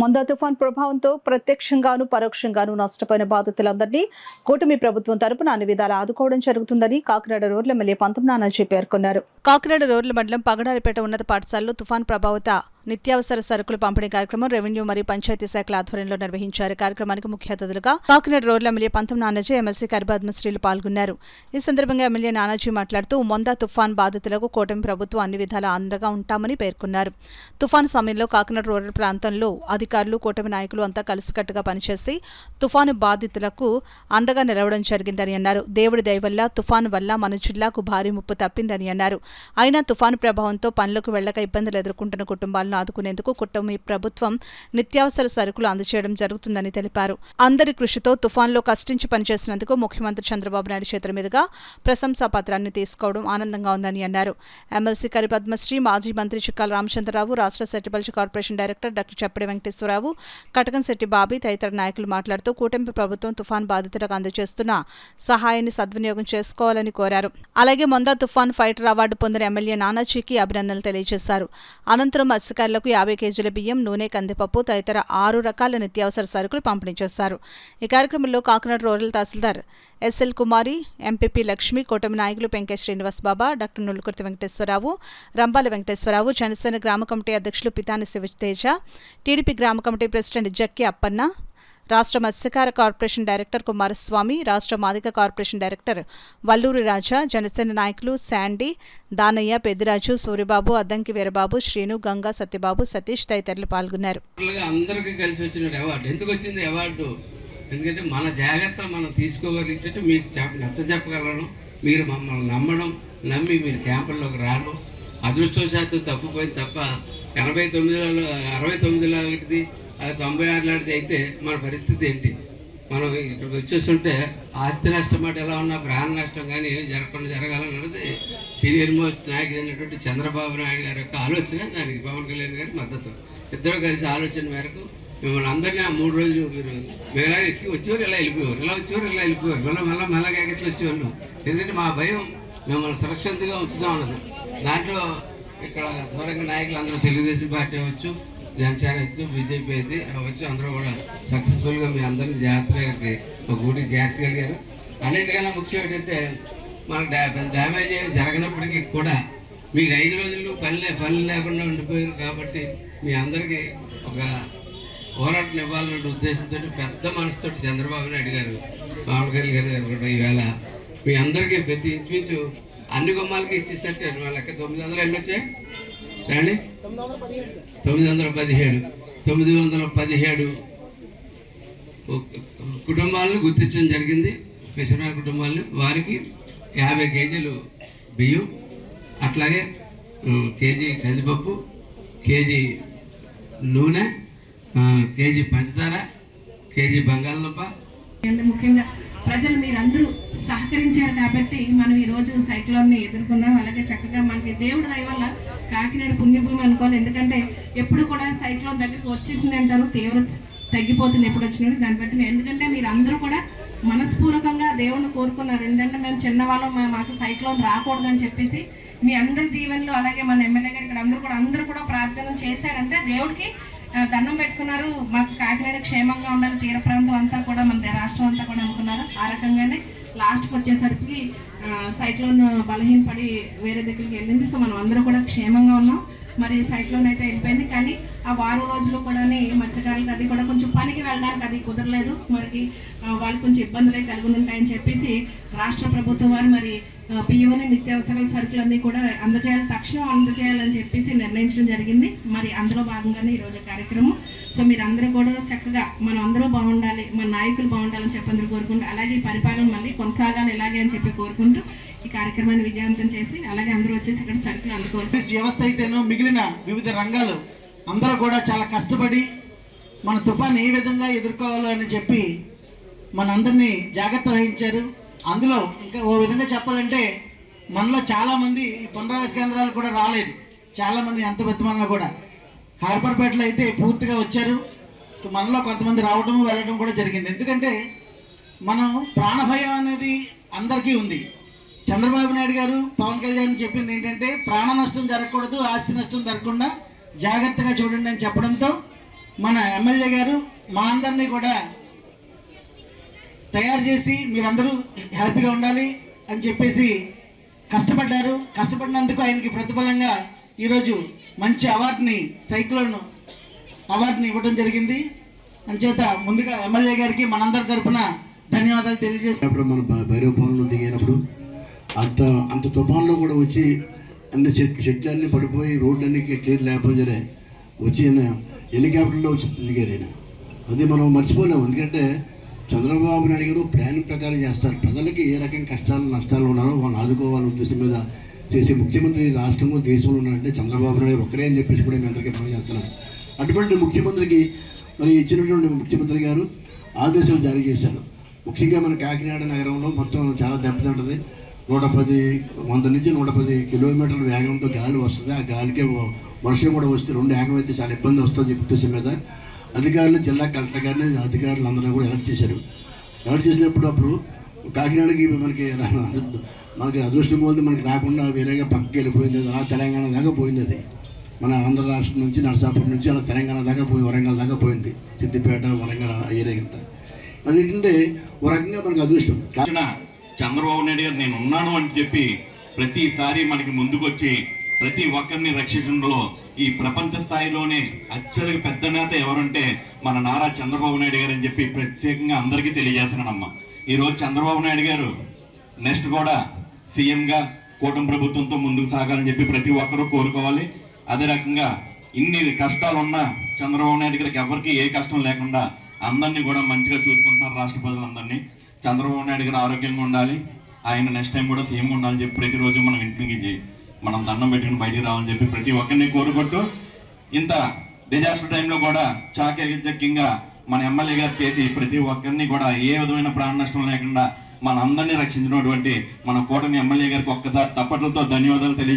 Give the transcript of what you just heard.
Montha తుఫాన్ ప్రభావంతో ప్రత్యక్షంగాను పరోక్షంగాను నష్టపోయిన బాధితులందరినీ కూటమి ప్రభుత్వం తరపున అన్ని విధాలు ఆదుకోవడం జరుగుతుందని కాకినాడ రూరల్ ఎమ్మెల్యే పంతం నానాజీ పేర్కొన్నారు. కాకినాడ రూరల్ మండలం పగడారిపేట ఉన్నత పాఠశాలలో తుఫాన్ ప్రభావిత నిత్యావసర సరుకులు పంపిణీ కార్యక్రమం రెవెన్యూ మరియు పంచాయతీ శాఖల ఆధ్వర్యంలో నిర్వహించారు. కార్యక్రమానికి ముఖ్య అతిథులుగా కాకినాడ రూరల్ ఎమ్మెల్యే పంతం నానాజీ, ఎమ్మెల్సీ కరిపద్మశ్రీలు పాల్గొన్నారు. ఈ సందర్భంగా ఎమ్మెల్యే నానాజీ మాట్లాడుతూ మొందా తుఫాన్ బాధితులకు కూటమి ప్రభుత్వం అన్ని విధాలా అండగా ఉంటామని పేర్కొన్నారు. తుఫాను సమయంలో కాకినాడ రూరల్ ప్రాంతంలో అధికారులు, కూటమి నాయకులు అంతా కలిసికట్టుగా పనిచేసి తుఫాను బాధితులకు అండగా నిలవడం జరిగిందని అన్నారు. దేవుడి దయ వల్ల తుఫాను వల్ల మన జిల్లాకు భారీ ముప్పు తప్పిందని అన్నారు. అయినా తుఫాను ప్రభావంతో పనులకు వెళ్లక ఇబ్బందులు ఎదుర్కొంటున్న కుటుంబాలను ఆదుకునేందుకు కూటమి ప్రభుత్వం నిత్యావసర సరుకులు అందజేయడం జరుగుతుందని తెలిపారు. అందరి కృషితో తుఫాన్లో కష్టించి పనిచేసినందుకు ముఖ్యమంత్రి చంద్రబాబు నాయుడు చేతుల మీదుగా ప్రశంసా పత్రాన్ని తీసుకోవడం ఆనందంగా ఉందని అన్నారు. ఎమ్మెల్సీ కరిపద్మశ్రీ, మాజీ మంత్రి చిక్కాల రామచంద్రరావు, రాష్ట్ర సెట్టిబల్జ్ కార్పొరేషన్ డైరెక్టర్ డాక్టర్ చప్పిడి వెంకటేశ్వరరావు, కటకంశెట్టి బాబీ తదితర నాయకులు మాట్లాడుతూ కూటమి ప్రభుత్వం తుఫాన్ బాధితులకు అందజేస్తున్న సహాయాన్ని సద్వినియోగం చేసుకోవాలని కోరారు. అలాగే మొందా తుఫాన్ ఫైటర్ అవార్డు పొందిన ఎమ్మెల్యే నానాజీకి అభినందనలు తెలియజేశారు. అనంతరం మత్స్యకారులకు 50 కేజీల బియ్యం, నూనె, కందిపప్పు తదితర 6 రకాల నిత్యావసర సరుకులు పంపిణీ చేశారు. ఈ కార్యక్రమంలో కాకినాడ రూరల్ తహసీల్దార్ ఎస్ఎల్ కుమారి, ఎంపీపీ లక్ష్మి, కూటమి నాయకులు పెంకే శ్రీనివాస్ బాబా, డాక్టర్ నుల్లుకుర్తి వెంకటేశ్వరరావు, రంబాల వెంకటేశ్వరరావు, జనసేన గ్రామ కమిటీ అధ్యక్షులు పితాని శివతేజ, టీడీపీ గ్రామ కమిటీ ప్రెసిడెంట్ జక్కి అప్పన్న, రాష్ట్ర మత్స్యకార కార్పొరేషన్ డైరెక్టర్ కుమారస్వామి, రాష్ట్ర మాదిక కార్పొరేషన్ డైరెక్టర్ వల్లూరి రాజా, జనసేన నాయకులు శాండీ, దానయ్య, పెద్దిరాజు, సూరిబాబు, అద్దంకి వీరబాబు, శ్రీను, గంగా, సత్యబాబు, సతీష్ తదితరులు పాల్గొన్నారు. అందరికీ కలిసి వచ్చిన అవార్డు ఎందుకు వచ్చింది? అవార్డు ఎందుకంటే మన జాగ్రత్తలు మనం తీసుకోగలిగితే మీకు నచ్చ చెప్పగలను, మీరు మమ్మల్ని నమ్మి మీరు క్యాంపుల్లోకి రాను. అదృష్టవశాత్తు తప్పిపోయింది తప్ప 69 లాంటిది, అది 96 లాంటిది అయితే మన పరిస్థితి ఏంటి? మనం ఇక్కడికి వచ్చేస్తుంటే ఆస్తి నష్టం మాట ఎలా ఉన్నా ప్రాణ నష్టం కానీ జరగకుండా జరగాలన్నది సీనియర్ మోస్ట్ నాయకుడు అయినటువంటి చంద్రబాబు నాయుడు గారి యొక్క ఆలోచన, దానికి పవన్ కళ్యాణ్ గారి మద్దతు. ఇద్దరు కలిసి ఆలోచన మేరకు మిమ్మల్ని అందరినీ ఆ 3 రోజులు మీరు ఇలా ఎక్కి వచ్చేవారు, ఇలా వెళ్ళిపోయేవారు, ఇలా వచ్చేవారు, ఇలా వెళ్ళిపోయారు, మళ్ళీ ఎగసి వచ్చేవాళ్ళు. ఎందుకంటే మా భయం మిమ్మల్ని సురక్షితంగా ఉంచుదాం అన్నది. దాంట్లో ఇక్కడ దూరంగా నాయకులు అందరూ తెలుగుదేశం పార్టీ అవ్వచ్చు, జనసేన అవచ్చు, బీజేపీ అయితే అవ్వచ్చు, అందరూ కూడా సక్సెస్ఫుల్గా మీ అందరినీ జాగ్రత్తగా ఒక ఊరికి చేర్చగలిగారు. అన్నిటికన్నా ముఖ్యం ఏంటంటే మనకు డ్యామేజ్ జరగనప్పటికీ కూడా మీకు 5 రోజులు పని లేకుండా ఉండిపోయారు కాబట్టి మీ అందరికీ ఒక పోరాటం ఇవ్వాలనే ఉద్దేశంతో పెద్ద మనసుతో చంద్రబాబు నాయుడు గారు, పవన్ కళ్యాణ్ గారు కూడా ఈవేళ మీ అందరికీ ప్రతి ఇంచుమించు అన్ని గుమ్మాలకి ఇచ్చేసరికి వాళ్ళకి 900 ఎన్ని వచ్చాయి అండి? 917 కుటుంబాలను గుర్తించడం జరిగింది. ఫిషర్మెన్ కుటుంబాలను, వారికి 50 కేజీలు బియ్యం, అట్లాగే కేజీ కందిపప్పు, కేజీ నూనె, కేజీ పంచదార, కేజీ బంగాళదుంప. ముఖ్యంగా ప్రజలు మీరందరూ సహకరించారు కాబట్టి మనం ఈరోజు సైక్లోన్ని ఎదుర్కొన్నాం. అలాగే చక్కగా మనకి దేవుడి దయ వల్ల కాకినాడ పుణ్యభూమి అనుకోవాలి. ఎందుకంటే ఎప్పుడు కూడా సైక్లోన్ దగ్గరికి వచ్చేసింది అంటారు, తీవ్రత తగ్గిపోతుంది ఎప్పుడు వచ్చినట్టు. దాన్ని బట్టి ఎందుకంటే మీరు అందరూ కూడా మనస్పూర్వకంగా దేవుణ్ణి కోరుకున్నారు. ఎందుకంటే మేము చిన్నవాళ్ళం, మాకు సైక్లోన్ రాకూడదని చెప్పేసి మీ అందరి దీవెనలు, అలాగే మన ఎమ్మెల్యే గారు ఇక్కడ అందరూ కూడా ప్రార్థన చేశారంటే దేవుడికి దండం పెట్టుకున్నారు. మాకు కాకినాడ క్షేమంగా ఉండాలి, తీర ప్రాంతం అంతా కూడా మన రాష్ట్రం అంతా కూడా అనుకున్నారు. ఆ రకంగానే లాస్ట్కి వచ్చేసరికి సైక్లోన్ బలహీనపడి వేరే దగ్గరికి వెళ్ళింది. సో మనం అందరూ కూడా క్షేమంగా ఉన్నాం. మరి సైక్లోన్ అయితే వెళ్ళిపోయింది, కానీ ఆ 6 రోజులు కూడా మత్స్యకారులకు అది కూడా కొంచెం పనికి వెళ్ళడానికి అది కుదరలేదు. మనకి వాళ్ళు కొంచెం ఇబ్బందులే కలిగి ఉంటాయని చెప్పేసి రాష్ట్ర ప్రభుత్వం వారు మరి బియ్యమని నిత్యావసరాల సరుకులన్నీ కూడా తక్షణం అందజేయాలని చెప్పేసి నిర్ణయించడం జరిగింది. మరి అందులో భాగంగానే ఈరోజు కార్యక్రమం. సో మీరు అందరూ కూడా చక్కగా మనం అందరూ బాగుండాలి, మన నాయకులు బాగుండాలని చెప్పి అందరూ కోరుకుంటూ, అలాగే పరిపాలన మళ్ళీ కొనసాగాలి ఇలాగే అని చెప్పి కోరుకుంటూ ఈ కార్యక్రమాన్ని విజయవంతం చేసి అలాగే అందరూ వచ్చేసి ఇక్కడ సరుకులు అందుకోవాలి. వ్యవస్థ అయితేనో మిగిలిన వివిధ రంగాలు అందరూ కూడా చాలా కష్టపడి మన తుఫాన్ ఏ విధంగా ఎదుర్కోవాలో అని చెప్పి మనందరినీ జాగ్రత్త వహించారు. అందులో ఇంకా ఓ విధంగా చెప్పాలంటే మనలో చాలామంది ఈ పునరావాస కేంద్రాలు కూడా రాలేదు. చాలామంది ఎంత బతిమన్నా కూడా హార్బర్పేటలో అయితే పూర్తిగా వచ్చారు. మనలో కొంతమంది రావడం వెళ్ళడం కూడా జరిగింది. ఎందుకంటే మనం ప్రాణభయం అనేది అందరికీ ఉంది. చంద్రబాబు నాయుడు గారు, పవన్ కళ్యాణ్ చెప్పింది ఏంటంటే ప్రాణ నష్టం జరగకూడదు, ఆస్తి నష్టం జరగకుండా జాగ్రత్తగా చూడండి అని చెప్పడంతో మన ఎమ్మెల్యే గారు మా అందరినీ కూడా తయారు చేసి మీరందరూ హ్యాపీగా ఉండాలి అని చెప్పేసి కష్టపడ్డారు. కష్టపడినందుకు ఆయనకి ప్రతిఫలంగా ఈరోజు మంచి అవార్డుని సైక్లోన్ అవార్డుని ఇవ్వడం జరిగింది. అంచేత ముందుగా ఎమ్మెల్యే గారికి మనందరి తరఫున ధన్యవాదాలు తెలియజేస్తాం. మన భైరవపాలెంలో దిగినప్పుడు అంత తుఫాన్లో కూడా వచ్చి అన్ని చెట్లన్నీ పడిపోయి రోడ్లన్నీ క్లియర్ లేకపోతే వచ్చి హెలికాప్టర్లో వచ్చి దిగారు ఆయన. అది మనం మర్చిపోలేము. ఎందుకంటే చంద్రబాబు నాయుడు గారు ప్లాన్ ప్రకారం చేస్తారు. ప్రజలకి ఏ రకంగా కష్టాలు నష్టాలు ఉన్నారో వాళ్ళని ఆదుకోవాలనే ఉద్దేశం మీద చేసే ముఖ్యమంత్రి రాష్ట్రంలో దేశంలో ఉన్నారంటే చంద్రబాబు నాయుడు ఒక్కరే అని చెప్పేసి కూడా మేము అందరికీ పని చేస్తున్నాం. అటువంటి ముఖ్యమంత్రికి మరి ఇచ్చినటువంటి ముఖ్యమంత్రి గారు ఆదేశాలు జారీ చేశారు. ముఖ్యంగా మన కాకినాడ నగరంలో మొత్తం చాలా దెబ్బతింటుంది. 100 నుంచి 110 కిలోమీటర్ల వేగంతో గాలి వస్తుంది. ఆ గాలికే వర్షం కూడా వస్తే రెండు ఏకమైతే చాలా ఇబ్బంది వస్తుంది ఉద్దేశం మీద అధికారులు జిల్లా కలెక్టర్ గారిని అధికారులు అందరూ కూడా అలర్ట్ చేశారు. అలర్ట్ చేసినప్పుడు అప్పుడు కాకినాడకి మనకి అదృష్టం పోతే మనకి రాకుండా వేరేగా పక్కకి వెళ్ళిపోయింది. అలా తెలంగాణ దాకా పోయింది. అది మన ఆంధ్ర రాష్ట్రం నుంచి నరసాపురం నుంచి అలా తెలంగాణ దాకా పోయి వరంగల్ దాకా పోయింది. సిద్దిపేట వరంగల్ ఏరియా అంతా అన్నింటే ఒక రకంగా మనకు అదృష్టం. చంద్రబాబు నాయుడు గారు నేను ఉన్నాను అని చెప్పి ప్రతిసారి మనకి ముందుకొచ్చి ప్రతి ఒక్కరిని రక్షించడంలో ఈ ప్రపంచ స్థాయిలోనే అత్యధిక పెద్ద నేత ఎవరంటే మన నారా చంద్రబాబు నాయుడు గారు అని చెప్పి ప్రత్యేకంగా అందరికీ తెలియజేస్తున్నానమ్మా. ఈరోజు చంద్రబాబు నాయుడు గారు నెక్స్ట్ కూడా సీఎంగా కూటమి ప్రభుత్వంతో ముందుకు సాగాలని చెప్పి ప్రతి ఒక్కరూ కోరుకోవాలి. అదే రకంగా ఇన్ని కష్టాలు ఉన్నా చంద్రబాబు నాయుడు గారికి ఎవరికి ఏ కష్టం లేకుండా అందరినీ కూడా మంచిగా చూసుకుంటున్నారు రాష్ట్ర ప్రజలందరినీ. చంద్రబాబు నాయుడు గారు ఆరోగ్యంగా ఉండాలి, ఆయన నెక్స్ట్ టైం కూడా సీఎంగా ఉండాలని చెప్పి ప్రతిరోజు మనం ఇంటికి మనం దండం పెట్టుకుని బయటికి రావాలని చెప్పి ప్రతి ఒక్కరిని కోరుకుంటూ ఇంత డిజాస్టర్ టైంలో కూడా చాకచక్యంగా మన ఎమ్మెల్యే గారు చేసి ప్రతి ఒక్కరిని కూడా ఏ విధమైన ప్రాణ నష్టం లేకుండా మన అందరినీ రక్షించినటువంటి మన కూటమి ఎమ్మెల్యే గారికి ఒక్కసారి తప్పట్లతో ధన్యవాదాలు తెలియజేస్తాను.